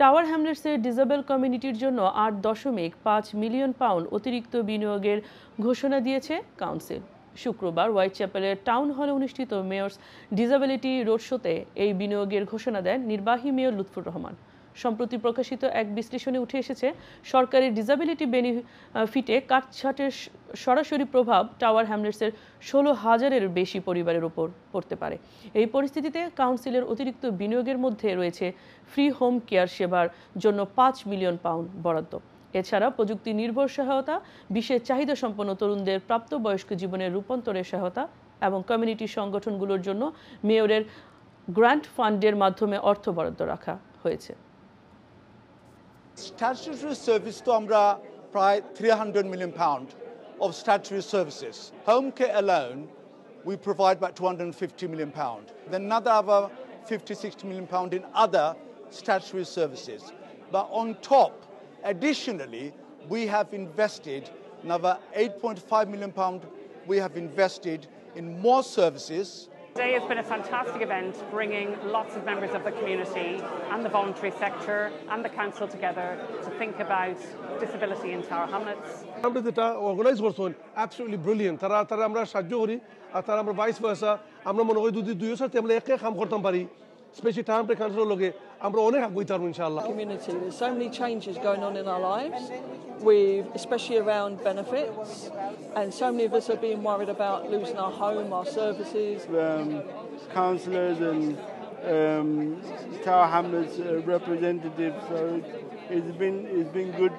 Tower হ্যামলেটসের disable কমিউনিটির জন্য ৮.৫ million pound অতিরিক্ত বিনিয়োগের ঘোষণা দিয়েছে কাউন্সিল। শুক্রবার হোয়াইটচ্যাপেলের টাউন হলে অনুষ্ঠিত মেয়র্স ডিসেবিলিটি রোড শোতে এই বিনিয়োগের ঘোষণা দেন নির্বাহী মেয়র লুৎফুর রহমান। সম্প্রতি প্রকাশিত এক বিশ্লেষণে উঠে এসেছে, সরকারের ডিসেবিলিটি বেনিফিটে কাটছাঁটের সরাসরি প্রভাব টাওয়ার হ্যামলেটসের ১৬,০০০-এর বেশি পরিবারের ওপর পড়তে পারে। এই পরিস্থিতিতে কাউন্সিলের অতিরিক্ত বিনিয়োগের মধ্যে রয়েছে ফ্রি হোম কেয়ার সেবার জন্য ৫ মিলিয়ন পাউন্ড বরাদ্দ। এছাড়া প্রযুক্তি নির্ভর সহায়তা, বিশেষ চাহিদা সম্পন্ন তরুণদের প্রাপ্তবয়স্ক জীবনের রূপান্তরের সহায়তা এবং কমিউনিটি সংগঠনগুলোর জন্য মেয়রের গ্র্যান্ট ফান্ডের মাধ্যমে অর্থ বরাদ্দ রাখা হয়েছে। Statutory service to আমরা প্রায় 300 million pound of statutory services. Home care alone, we provide about 250 million pound. Then another 50-60 million pound in other statutory services. But on top, additionally, we have invested another 8.5 million pound. We have invested in more services. Today has been a fantastic event, bringing lots of members of the community and the voluntary sector and the council together to think about disability in Tower Hamlets. আমরা যেটা organise করছেন absolutely brilliant. তারা আমরা সাহায্য করি আর তারা আমরা vice versa আমরা মনে করি দুইয়ের সাথে আমরা একে কাম করতাম পারি, স্পেশালি টাউন কাউন্সিলের লগে আমরা অনেক আগুই তার ইনশাআল্লাহ। Community, there's so many changes going on in our lives, especially around benefits, and so many of us are being worried about losing our home, our services. Councillors and Tower Hamlets representatives, so it's been good